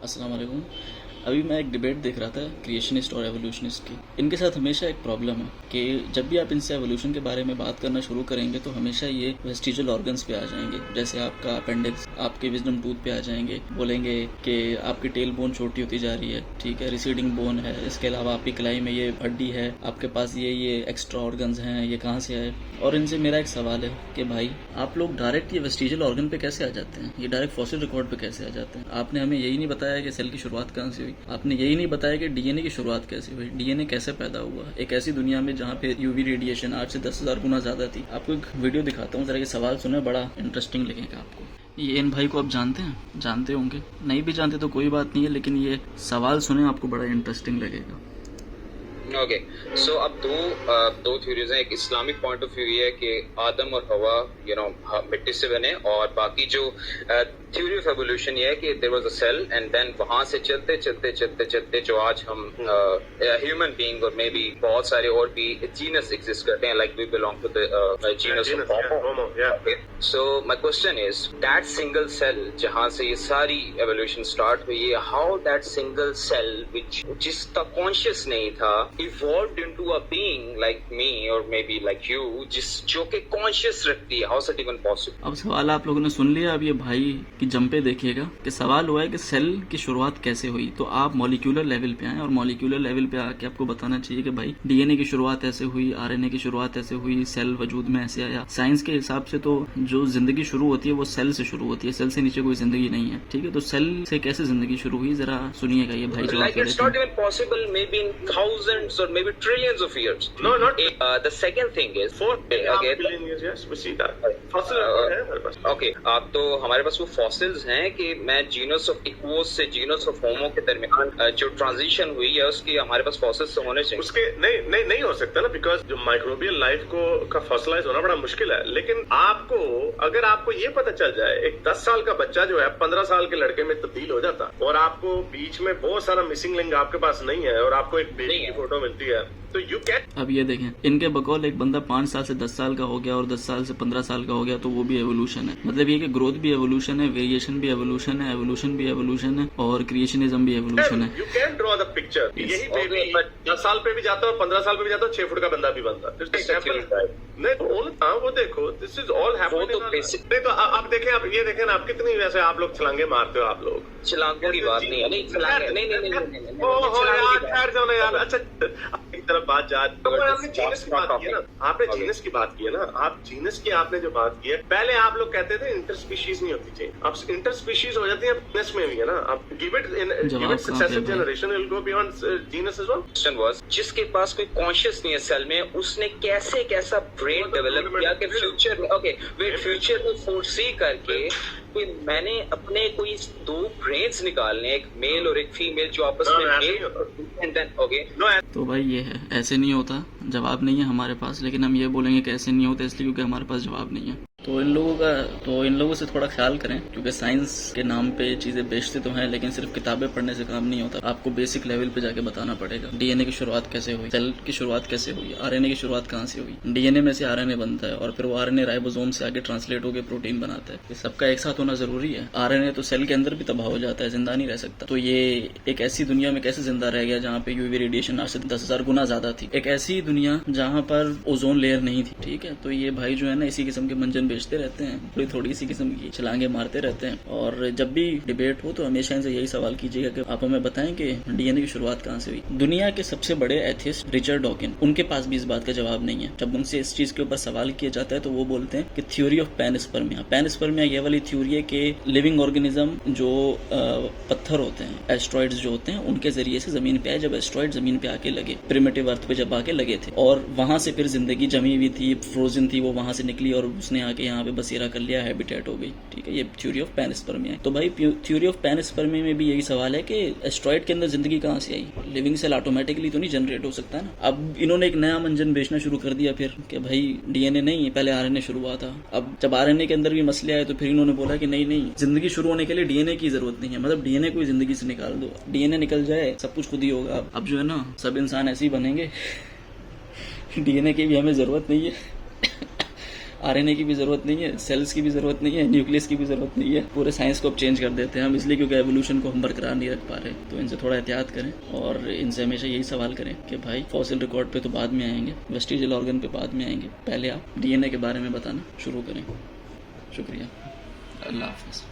अस्सलाम वालेकुम। अभी मैं एक डिबेट देख रहा था क्रिएशनिस्ट और एवोल्यूशनिस्ट की। इनके साथ हमेशा एक प्रॉब्लम है कि जब भी आप इनसे एवोल्यूशन के बारे में बात करना शुरू करेंगे तो हमेशा ये वेस्टिजियल ऑर्गन्स पे आ जाएंगे। जैसे आपका अपेंडिक्स, आपके विजडम टूथ पे आ जाएंगे, बोलेंगे कि आपकी टेल बोन छोटी होती जा रही है, ठीक है, रिसीडिंग बोन है, इसके अलावा आपकी कलाई में ये हड्डी है, आपके पास ये एक्स्ट्रा ऑर्गन्स हैं, ये कहाँ से आए। और इनसे मेरा एक सवाल है कि भाई आप लोग डायरेक्ट ये वेस्टिजियल ऑर्गन पे कैसे आ जाते हैं, ये डायरेक्ट फॉसिल रिकॉर्ड पे कैसे आ जाते हैं। आपने हमें यही नहीं बताया कि सेल की शुरुआत कहाँ से हुई, आपने यही नहीं बताया कि डीएनए की शुरुआत कैसे हुई, डीएनए कैसे पैदा हुआ एक ऐसी दुनिया में जहाँ पे यूवी रेडिएशन आज से 10,000 गुना ज्यादा थी। आपको एक वीडियो दिखाता हूँ, जरा ये सवाल सुने, बड़ा इंटरेस्टिंग लगेगा आपको। ये इन भाई को आप जानते हैं, जानते होंगे, नहीं भी जानते तो कोई बात नहीं है, लेकिन ये सवाल सुने आपको बड़ा इंटरेस्टिंग लगेगा। ओके सो अब दो थ्योरीज हैं। एक इस्लामिक पॉइंट ऑफ व्यू ये है कि आदम और हवा मिट्टी से बने, और बाकी जो थ्योरी ऑफ एवोल्यूशन ये है कि there was a cell and then वहां से चलते चलते चलते चलते जो आज हम ह्यूमन बीइंग और मे बी बहुत सारे और भी जीनस एग्जिस्ट करते हैं, like we belong to the genus of homo. So my question is that single cell जहां से ये सारी एवोल्यूशन स्टार्ट हुई है, how that single cell which जिसका कॉन्शियस नहीं था evolved into a being like me or maybe like you जो के कॉन्शियस रखती है, how is it even possible? अब सवाल आप लोगों ने सुन लिया। अब ये भाई की जंपे देखिएगा कि सवाल हुआ है कि सेल की शुरुआत कैसे हुई। तो आप मॉलिक्यूलर लेवल पे आए और मॉलिक्यूलर लेवल पे आके आपको बताना चाहिए कि भाई डीएनए की शुरुआत ऐसे हुई, आरएनए की शुरुआत ऐसे हुई, सेल वजूद में ऐसे आया। साइंस के हिसाब से तो जो जिंदगी शुरू होती है वो सेल से शुरू होती है, सेल से नीचे कोई जिंदगी नहीं है, ठीक है। तो सेल से कैसे जिंदगी शुरू हुई, जरा सुनिएगा ये भाई जवाब like it's not even possible, maybe in thousands or maybe trillions of years. No, not the second thing is 4 billion years. Yes, we see that. Fossil है हमारे पास. ओके अब तो हमारे पास वो फॉसिल्स हैं कि मैं जीनस ऑफ इक्वोस से जीनस ऑफ होमो के दरमियान जो ट्रांजिशन हुई है उसकी हमारे पास फॉसिल्स तो होने चाहिए। उसके नहीं हो सकता ना, बिकॉज जो माइक्रोबियल लाइफ का फॉसिलाइज होना बड़ा मुश्किल है। लेकिन अगर आपको ये पता चल जाए एक 10 साल का बच्चा जो है 15 साल के लड़के में तब्दील हो जाता, और आपको बीच में बहुत सारा मिसिंग लिंक आपके पास नहीं है, और आपको एक बेबी की फोटो मिलती है, तो यू कैन। अब ये देखें, इनके बकौल एक बंदा 5 साल से 10 साल का हो गया और 10 साल से 15 साल का हो गया, तो वो भी एवोल्यूशन है। मतलब ये कि ग्रोथ भी एवोल्यूशन है, वेरिएशन भी एवोल्यूशन है, एवोल्यूशन भी एवोल्यूशन है, और क्रिएशनिज्म भी एवोल्यूशन है। You can draw the picture. यही बेबी 10 साल पे भी जाता है और 15 साल पे भी जाता है, 6 फुट का बंदा भी बनता है। नहीं वो देखो, दिस इज ऑल हैपनिंग। नहीं तो आप देखें, आप ये देखें ना, आप कितनी वैसे आप लोग छलांगे मारते हो, आप लोग छलांगों की बात नहीं है, नहीं ठहर जाओ ना यार। अच्छा एक तरफ बात जा, आपने जीनस की बात की है ना, आपने जीनस की बात की है ना, आप जीनस की आपने जो बात की है, पहले आप लोग कहते थे इंटरस्पीशीज नहीं होती चाहिए, अब इंटरस्पीशीज हो जाती है जीनस में भी है ना। अब give it successive generation will go beyond genus as well. Question was जिसके पास कोई कॉन्शियस नहीं है सेल में, उसने कैसा ब्रेन डेवलप किया कि फ्यूचर में फ्यूचर में फोरसी करके मैंने अपने कोई 2 ब्रेन्स निकालने, एक मेल और एक फीमेल जो आपस में मेल। तो भाई ये है, ऐसे नहीं होता। जवाब नहीं है हमारे पास, लेकिन हम ये बोलेंगे कि ऐसे नहीं होता इसलिए क्योंकि हमारे पास जवाब नहीं है। तो इन लोगों से थोड़ा ख्याल करें, क्योंकि साइंस के नाम पे चीजें बेचते तो हैं, लेकिन सिर्फ किताबें पढ़ने से काम नहीं होता। आपको बेसिक लेवल पे जाके बताना पड़ेगा डीएनए की शुरुआत कैसे हुई, सेल की शुरुआत कैसे हुई, आरएनए की शुरुआत कहाँ से हुई। डीएनए में से आरएनए बनता है और फिर वो आरएनए राइबोसोम से आगे ट्रांसलेट होकर प्रोटीन बनाता है। ये सबका एक साथ होना जरूरी है। आरएनए तो सेल के अंदर भी तबाह हो जाता है, जिंदा नहीं रह सकता। तो ये एक ऐसी दुनिया में कैसे जिंदा रह गया जहाँ पे यूवी रेडिएशन आज से 10,000 गुना ज्यादा थी, एक ऐसी दुनिया जहाँ पर ओजोन लेयर नहीं थी, ठीक है। तो ये भाई जो है ना इसी किस्म के मंजन बेचते रहते हैं, थोड़ी इसी किस्म की छलांगे मारते रहते हैं। और जब भी डिबेट हो तो हमेशा इनसे यही सवाल कीजिएगा कि आप हमें बताएं कि डीएनए की शुरुआत कहाँ से हुई। दुनिया के सबसे बड़े एथिस्ट रिचर्ड डॉकिन, उनके पास भी इस बात का जवाब नहीं है। जब उनसे इस चीज के ऊपर सवाल किया जाता है तो वो बोलते हैं कि थ्योरी ऑफ पैनस्पर्मिया। पैनस्पर्मिया ये वाली थ्योरी है कि लिविंग ऑर्गेनिज्म जो पत्थर होते हैं, एस्ट्रॉइड्स जो होते हैं, उनके जरिए से जमीन पे आए। जब एस्ट्रॉइड जमीन पे आके लगे, प्रिमिटिव अर्थ पे जब आके लगे थे, और वहां से फिर जिंदगी जमी हुई थी, फ्रोजन थी, वो वहां से निकली और उसने आके यहाँ पे बसेरा कर लिया, हैबिटेट हो गई, ठीक है। ये थ्योरी ऑफ पैनस्पर्मिया है। तो भाई थ्योरी ऑफ पैनस्पर्मिया में भी यही सवाल है कि एस्ट्रॉइड के अंदर जिंदगी कहाँ से आई। लिविंग सेल ऑटोमेटिकली तो नहीं जनरेट हो सकता ना। अब इन्होंने एक नया मंजन बेचना शुरू कर दिया फिर कि भाई डीएनए नहीं, पहले आरएनए शुरू हुआ था। अब जब आरएनए के अंदर भी मसले आए तो फिर इन्होंने बोला कि नहीं, जिंदगी शुरू होने के लिए डीएनए की जरूरत नहीं है, मतलब डीएनए को जिंदगी से निकाल दो, डीएनए निकल जाए सब कुछ खुद ही होगा। अब जो है ना सब इंसान ऐसे ही बनेंगे, डीएनए की भी हमें जरूरत नहीं है। आरएनए की भी जरूरत नहीं है, सेल्स की भी जरूरत नहीं है, न्यूक्लियस की भी जरूरत नहीं है। पूरे साइंस को अब चेंज कर देते हैं हम, इसलिए क्योंकि एवोल्यूशन को हम बरकरार नहीं रख पा रहे। तो इनसे थोड़ा एहतियात करें और इनसे हमेशा यही सवाल करें कि भाई फॉसिल रिकॉर्ड पे तो बाद में आएंगे, वेस्टिजियल ऑर्गन पे बाद में आएंगे, पहले आप डीएनए के बारे में बताना शुरू करें। शुक्रिया, अल्लाह हाफ़िज़।